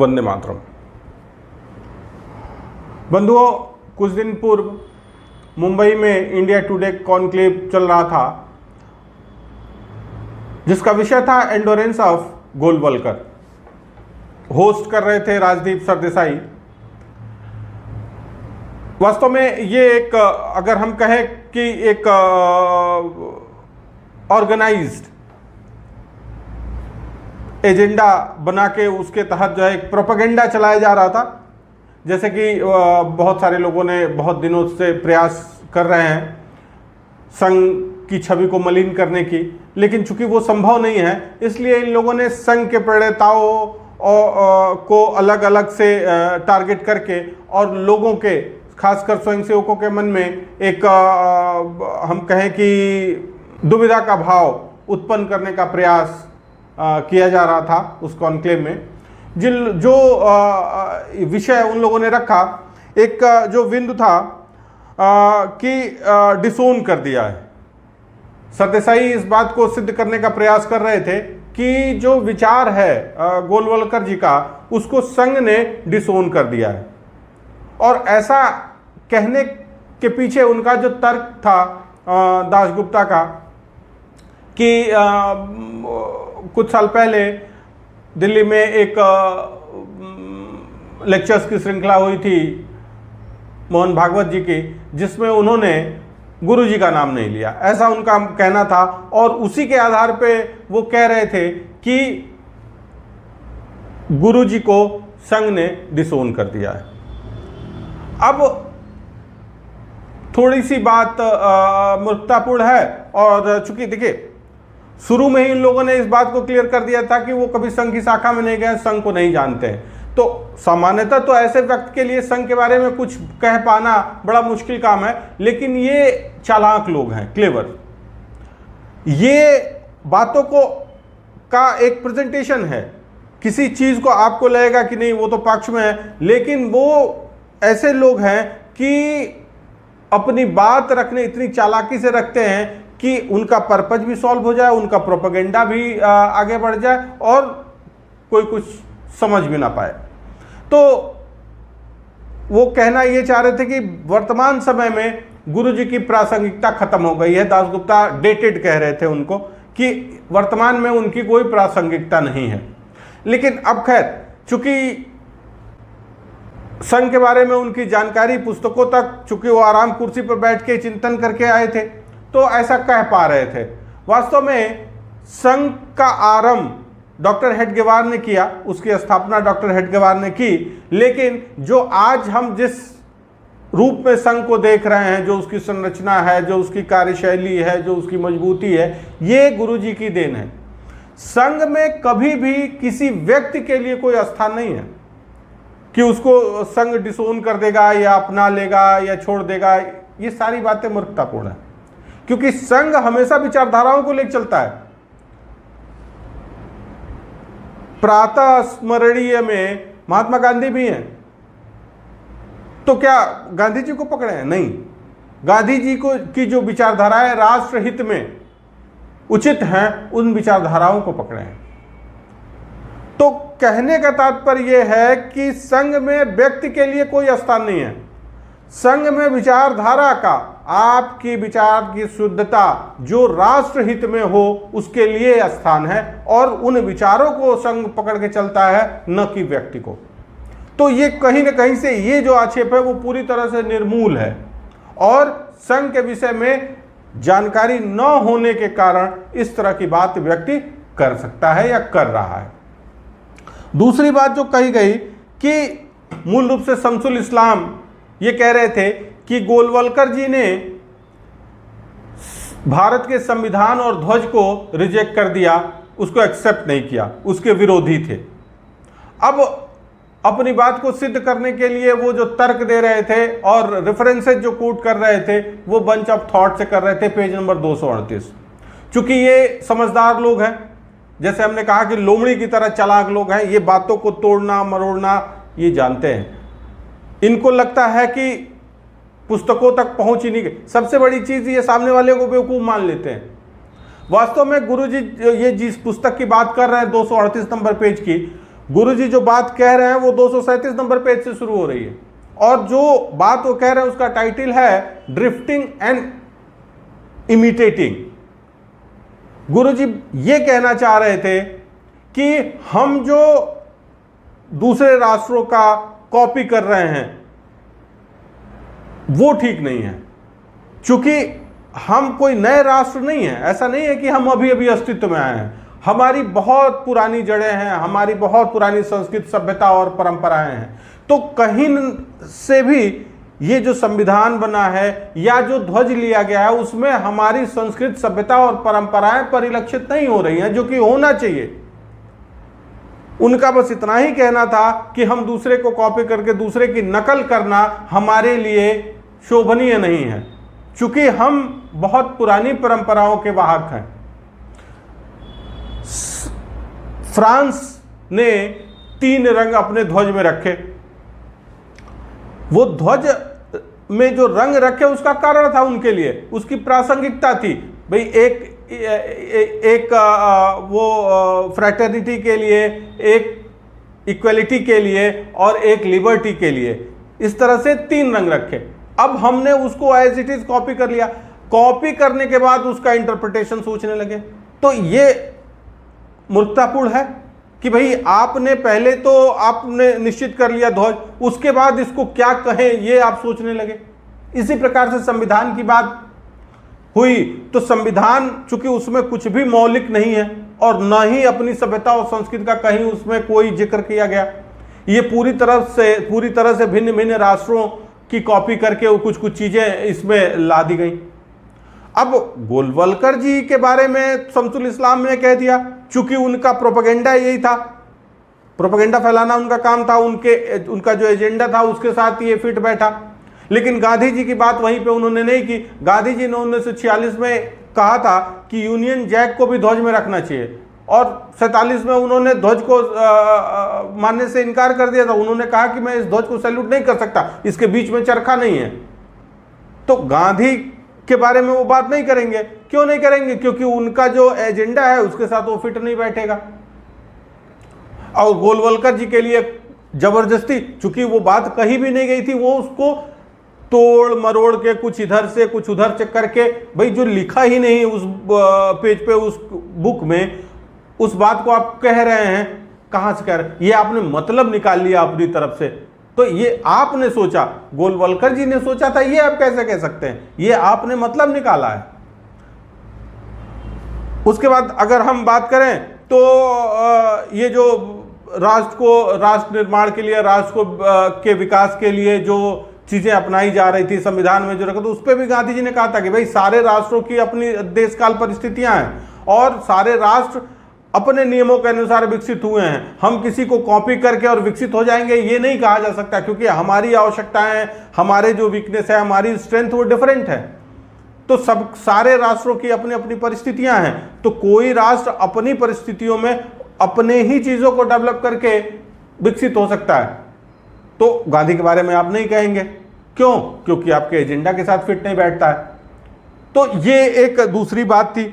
वंदे मातरम। बंधुओं, कुछ दिन पूर्व मुंबई में इंडिया टुडे कॉन्क्लेव चल रहा था, जिसका विषय था एंडोरेंस ऑफ गोलवलकर। होस्ट कर रहे थे राजदीप सरदेसाई। वास्तव में ये एक, अगर हम कहें कि एक ऑर्गेनाइज्ड एजेंडा बना के उसके तहत जो है एक प्रोपेगेंडा चलाया जा रहा था। जैसे कि बहुत सारे लोगों ने बहुत दिनों से प्रयास कर रहे हैं संघ की छवि को मलिन करने की, लेकिन चूंकि वो संभव नहीं है, इसलिए इन लोगों ने संघ के प्रणेताओं को अलग अलग से टारगेट करके और लोगों के, खासकर स्वयंसेवकों के मन में एक हम कहें कि दुविधा का भाव उत्पन्न करने का प्रयास किया जा रहा था उस कॉन्क्लेव में। जो विषय उन लोगों ने रखा, एक जो बिंदु था कि डिसोन कर दिया है। सरदेसाई इस बात को सिद्ध करने का प्रयास कर रहे थे कि जो विचार है गोलवलकर जी का, उसको संघ ने डिसोन कर दिया है। और ऐसा कहने के पीछे उनका जो तर्क था दासगुप्ता का, कि कुछ साल पहले दिल्ली में एक लेक्चर्स की श्रृंखला हुई थी मोहन भागवत जी की, जिसमें उन्होंने गुरु जी का नाम नहीं लिया, ऐसा उनका कहना था। और उसी के आधार पे वो कह रहे थे कि गुरु जी को संघ ने डिसोन कर दिया है। अब थोड़ी सी बात मूर्खतापूर्ण है, और चूंकि देखिए शुरू में ही इन लोगों ने इस बात को क्लियर कर दिया था कि वो कभी संघ की शाखा में नहीं गए, संघ को नहीं जानते हैं। तो सामान्यतः तो ऐसे व्यक्ति के लिए संघ के बारे में कुछ कह पाना बड़ा मुश्किल काम है, लेकिन ये चालाक लोग हैं, क्लेवर। ये बातों को का एक प्रेजेंटेशन है, किसी चीज को आपको लगेगा कि नहीं वो तो पक्ष में है, लेकिन वो ऐसे लोग हैं कि अपनी बात रखने इतनी चालाकी से रखते हैं कि उनका पर्पज भी सॉल्व हो जाए, उनका प्रोपेगेंडा भी आगे बढ़ जाए और कोई कुछ समझ भी ना पाए। तो वो कहना ये चाह रहे थे कि वर्तमान समय में गुरुजी की प्रासंगिकता खत्म हो गई है। दासगुप्ता डेटेड कह रहे थे उनको कि वर्तमान में उनकी कोई प्रासंगिकता नहीं है। लेकिन अब खैर, चूंकि संघ के बारे में उनकी जानकारी पुस्तकों तक, चूंकि वो आराम कुर्सी पर बैठ के चिंतन करके आए थे, तो ऐसा कह पा रहे थे। वास्तव में संघ का आरंभ डॉक्टर हेडगेवार ने किया, उसकी स्थापना डॉक्टर हेडगेवार ने की, लेकिन जो आज हम जिस रूप में संघ को देख रहे हैं, जो उसकी संरचना है, जो उसकी कार्यशैली है, जो उसकी मजबूती है, ये गुरुजी की देन है। संघ में कभी भी किसी व्यक्ति के लिए कोई स्थान नहीं है कि उसको संघ डिसोन कर देगा या अपना लेगा या छोड़ देगा। ये सारी बातें मूर्खतापूर्ण है, क्योंकि संघ हमेशा विचारधाराओं को लेकर चलता है। प्रातः स्मरणीय में महात्मा गांधी भी हैं, तो क्या गांधी जी को पकड़े हैं? नहीं, गांधी जी को की जो विचारधाराएं राष्ट्र हित में उचित हैं, उन विचारधाराओं को पकड़े हैं। तो कहने का तात्पर्य यह है कि संघ में व्यक्ति के लिए कोई स्थान नहीं है। संघ में विचारधारा का, आपकी विचार की शुद्धता जो राष्ट्र हित में हो, उसके लिए स्थान है, और उन विचारों को संघ पकड़ के चलता है, न कि व्यक्ति को। तो ये कहीं न कहीं से ये जो आक्षेप है वो पूरी तरह से निर्मूल है, और संघ के विषय में जानकारी न होने के कारण इस तरह की बात व्यक्ति कर सकता है या कर रहा है। दूसरी बात जो कही गई कि मूल रूप से शमसुल इस्लाम ये कह रहे थे कि गोलवलकर जी ने भारत के संविधान और ध्वज को रिजेक्ट कर दिया, उसको एक्सेप्ट नहीं किया, उसके विरोधी थे। अब अपनी बात को सिद्ध करने के लिए वो जो तर्क दे रहे थे और रेफरेंसेस जो कोट कर रहे थे, वो बंच ऑफ थॉट से कर रहे थे, पेज नंबर 238। चूंकि ये समझदार लोग हैं, जैसे हमने कहा कि लोमड़ी की तरह चालाक लोग हैं, ये बातों को तोड़ना मरोड़ना ये जानते हैं। इनको लगता है कि पुस्तकों तक पहुंच ही नहीं गई। सबसे बड़ी चीज ये सामने वाले को बेवकूफ मान लेते हैं। वास्तव में गुरुजी ये जिस पुस्तक की बात कर रहे हैं 238 नंबर पेज की, गुरुजी जो बात कह रहे हैं वो 237 नंबर पेज से शुरू हो रही है, और जो बात वो कह रहे हैं उसका टाइटल है ड्रिफ्टिंग एंड इमिटेटिंग। गुरुजी ये कहना चाह रहे थे कि हम जो दूसरे राष्ट्रों का कॉपी कर रहे हैं वो ठीक नहीं है, क्योंकि हम कोई नए राष्ट्र नहीं है। ऐसा नहीं है कि हम अभी अभी अस्तित्व में आए हैं, हमारी बहुत पुरानी जड़ें हैं, हमारी बहुत पुरानी संस्कृत सभ्यता और परंपराएं हैं। तो कहीं से भी ये जो संविधान बना है या जो ध्वज लिया गया है उसमें हमारी संस्कृत सभ्यता और परंपराएं परिलक्षित नहीं हो रही हैं, जो कि होना चाहिए। उनका बस इतना ही कहना था कि हम दूसरे को कॉपी करके दूसरे की नकल करना हमारे लिए शोभनीय नहीं है, क्योंकि हम बहुत पुरानी परंपराओं के वाहक हैं। फ्रांस ने 3 रंग अपने ध्वज में रखे। वो ध्वज में जो रंग रखे उसका कारण था उनके लिए, उसकी प्रासंगिकता थी। भाई एक वो फ्रैटर्निटी के लिए, एक इक्वलिटी के लिए और एक लिबर्टी के लिए, इस तरह से 3 रंग रखे। अब हमने उसको एज इट इज कॉपी कर लिया। कॉपी करने के बाद उसका इंटरप्रिटेशन सोचने लगे, तो ये मूर्खतापूर्ण है कि भाई आपने पहले तो आपने निश्चित कर लिया ध्वज, उसके बाद इसको क्या कहें ये आप सोचने लगे। इसी प्रकार से संविधान की बात हुई, तो संविधान चूंकि उसमें कुछ भी मौलिक नहीं है और न ही अपनी सभ्यता और संस्कृति का कहीं उसमें कोई जिक्र किया गया, ये पूरी तरह से भिन्न भिन्न राष्ट्रों की कॉपी करके कुछ कुछ चीजें इसमें ला दी गई। अब गोलवलकर जी के बारे में शमसुल इस्लाम ने कह दिया, चूंकि उनका प्रोपेगेंडा यही था, प्रोपेगेंडा फैलाना उनका काम था, उनका जो एजेंडा था उसके साथ ये फिट बैठा। लेकिन गांधी जी की बात वहीं पे उन्होंने नहीं की। गांधी जी ने 1946 में कहा था कि यूनियन जैक को भी ध्वज में रखना चाहिए, और 47 में उन्होंने ध्वज को मानने से इनकार कर दिया था। उन्होंने कहा कि मैं इस ध्वज को सैल्यूट नहीं कर सकता, इसके बीच में चरखा नहीं है। तो गांधी के बारे में वो बात नहीं करेंगे। क्यों नहीं करेंगे? क्योंकि उनका जो एजेंडा है उसके साथ वो फिट नहीं बैठेगा। और गोलवलकर जी के लिए जबरदस्ती, चूंकि वो बात कही भी नहीं गई थी, वो उसको तोड़ मरोड़ के कुछ इधर से कुछ उधर से करके, भाई जो लिखा ही नहीं उस पेज पे उस बुक में, उस बात को आप कह रहे हैं, कहां से कह रहे हैं? ये आपने मतलब निकाल लिया अपनी तरफ से। तो ये आपने सोचा, गोलवलकर जी ने सोचा था, ये आप कैसे कह सकते हैं? ये आपने मतलब निकाला है। उसके बाद अगर हम बात करें तो ये जो राष्ट्र निर्माण के लिए, राष्ट्र के विकास के लिए जो चीजें अपनाई जा रही थी संविधान में जो रखा, तो उस पर भी गांधी जी ने कहा था कि भाई सारे राष्ट्रों की अपनी देश काल परिस्थितियां हैं और सारे राष्ट्र अपने नियमों के अनुसार विकसित हुए हैं। हम किसी को कॉपी करके और विकसित हो जाएंगे ये नहीं कहा जा सकता, क्योंकि हमारी आवश्यकताएं, हमारे जो वीकनेस है, हमारी स्ट्रेंथ वो डिफरेंट है। तो सारे राष्ट्रों की अपनी अपनी परिस्थितियां हैं, तो कोई राष्ट्र अपनी परिस्थितियों में अपने ही चीजों को डेवलप करके विकसित हो सकता है। तो गांधी के बारे में आप नहीं कहेंगे, क्यों? क्योंकि आपके एजेंडा के साथ फिट नहीं बैठता है। तो ये एक दूसरी बात थी।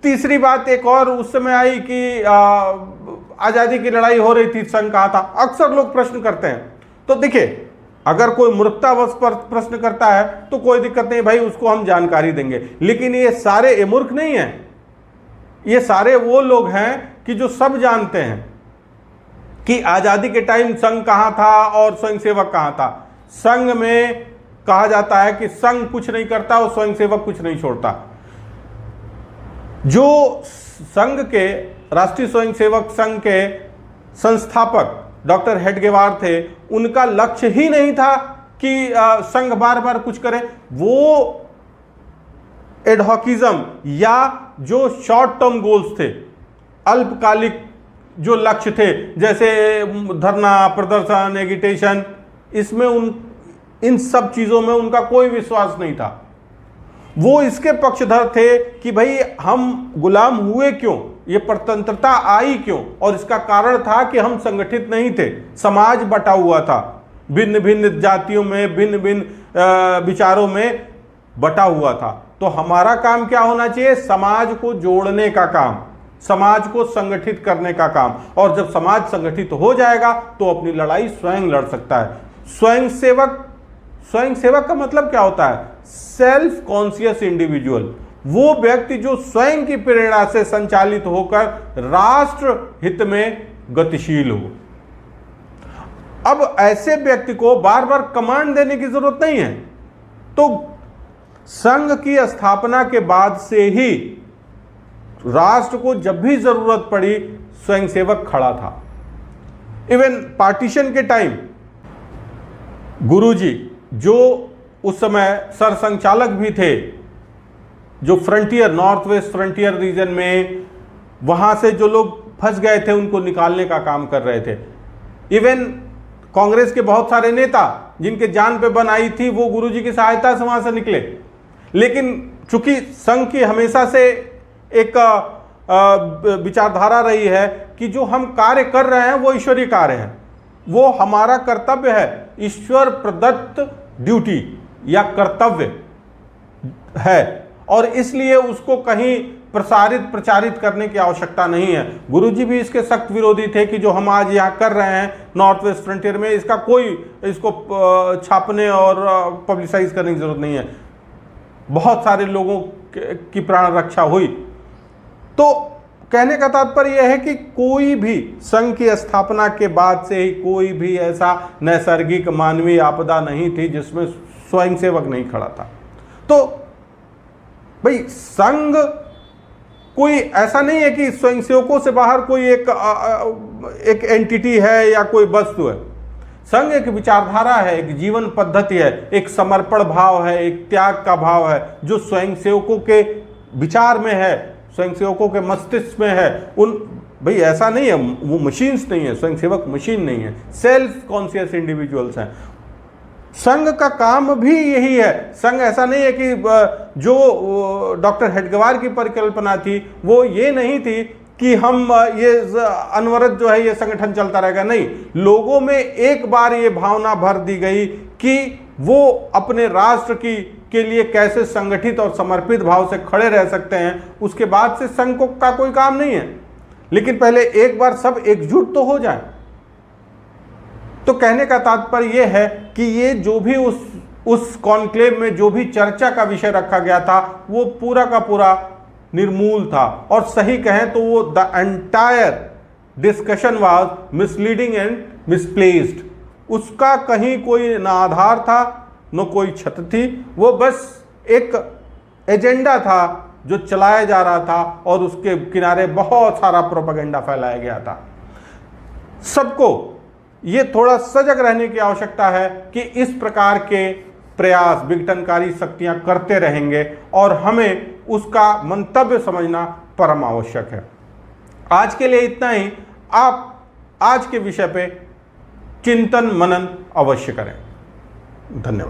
तीसरी बात एक और उस समय आई कि आजादी की लड़ाई हो रही थी, संघ कहा था। अक्सर लोग प्रश्न करते हैं, तो देखिए अगर कोई मूर्खतावश पर प्रश्न करता है तो कोई दिक्कत नहीं भाई, उसको हम जानकारी देंगे। लेकिन ये सारे मूर्ख नहीं है, ये सारे वो लोग हैं कि जो सब जानते हैं कि आजादी के टाइम संघ कहां था और स्वयंसेवक कहां था। संघ में कहा जाता है कि संघ कुछ नहीं करता और स्वयंसेवक कुछ नहीं छोड़ता। जो संघ के, राष्ट्रीय स्वयंसेवक संघ के संस्थापक डॉक्टर हेडगेवार थे, उनका लक्ष्य ही नहीं था कि संघ बार बार कुछ करे। वो एडहॉकिज्म या जो शॉर्ट टर्म गोल्स थे, अल्पकालिक जो लक्ष्य थे, जैसे धरना प्रदर्शन, एगिटेशन, इसमें इन सब चीजों में उनका कोई विश्वास नहीं था। वो इसके पक्षधर थे कि भाई हम गुलाम हुए क्यों, ये परतंत्रता आई क्यों, और इसका कारण था कि हम संगठित नहीं थे, समाज बटा हुआ था, भिन्न भिन्न जातियों में, भिन्न भिन्न विचारों में बटा हुआ था। तो हमारा काम क्या होना चाहिए? समाज को जोड़ने का काम। समाज को संगठित करने का काम। और जब समाज संगठित हो जाएगा तो अपनी लड़ाई स्वयं लड़ सकता है। स्वयंसेवक का मतलब क्या होता है? सेल्फ कॉन्शियस इंडिविजुअल, वो व्यक्ति जो स्वयं की प्रेरणा से संचालित होकर राष्ट्र हित में गतिशील हो। अब ऐसे व्यक्ति को बार बार कमांड देने की जरूरत नहीं है। तो संघ की स्थापना के बाद से ही राष्ट्र को जब भी जरूरत पड़ी स्वयंसेवक खड़ा था। इवन पार्टीशन के टाइम गुरुजी, जो उस समय सरसंघचालक भी थे, जो frontier, north west frontier region में वहां से जो लोग फंस गए थे उनको निकालने का काम कर रहे थे। इवन कांग्रेस के बहुत सारे नेता जिनके जान पे बन आई थी वो गुरुजी की सहायता से वहां से निकले। लेकिन चूंकि संघ की हमेशा से एक विचारधारा रही है कि जो हम कार्य कर रहे हैं वो ईश्वरीय कार्य है, वो हमारा कर्तव्य है, ईश्वर प्रदत्त ड्यूटी या कर्तव्य है, और इसलिए उसको कहीं प्रचारित करने की आवश्यकता नहीं है। गुरुजी भी इसके सख्त विरोधी थे कि जो हम आज यहाँ कर रहे हैं नॉर्थ वेस्ट फ्रंटियर में, इसका कोई इसको छापने और पब्लिसाइज करने की जरूरत नहीं है। बहुत सारे लोगों की प्राण रक्षा हुई। तो कहने का तात्पर्य यह है कि कोई भी संघ की स्थापना के बाद से ही कोई भी ऐसा नैसर्गिक मानवीय आपदा नहीं थी जिसमें स्वयंसेवक नहीं खड़ा था। तो भाई संघ कोई ऐसा नहीं है कि स्वयंसेवकों से बाहर कोई एक एंटिटी है या कोई वस्तु है। संघ एक विचारधारा है, एक जीवन पद्धति है, एक समर्पण भाव है, एक त्याग का भाव है जो स्वयंसेवकों के विचार में है, स्वयंसेवकों के मस्तिष्क में है। भाई ऐसा नहीं है, वो मशीन्स नहीं है, स्वयंसेवक मशीन नहीं है, सेल्फ कॉन्शियस इंडिविजुअल्स हैं। संघ का काम भी यही है। संघ ऐसा नहीं है कि जो डॉक्टर हेडगेवार की परिकल्पना थी वो ये नहीं थी कि हम ये अनवरत जो है ये संगठन चलता रहेगा। नहीं, लोगों में एक बार ये भावना भर दी गई कि वो अपने राष्ट्र के लिए कैसे संगठित और समर्पित भाव से खड़े रह सकते हैं। उसके बाद से संघ का कोई काम नहीं है, लेकिन पहले एक बार सब एकजुट तो हो जाए। तो कहने का तात्पर्य यह है कि ये जो भी उस कॉन्क्लेव में जो भी चर्चा का विषय रखा गया था वो पूरा का पूरा निर्मूल था, और सही कहें तो वो the entire discussion was misleading and misplaced. उसका कहीं कोई ना आधार था न कोई छत थी, वो बस एक एजेंडा था जो चलाया जा रहा था और उसके किनारे बहुत सारा प्रोपेगेंडा फैलाया गया था। सबको ये थोड़ा सजग रहने की आवश्यकता है कि इस प्रकार के प्रयास विघटनकारी शक्तियां करते रहेंगे और हमें उसका मंतव्य समझना परम आवश्यक है। आज के लिए इतना ही। आप आज के विषय पे चिंतन मनन अवश्य करें। धन्यवाद।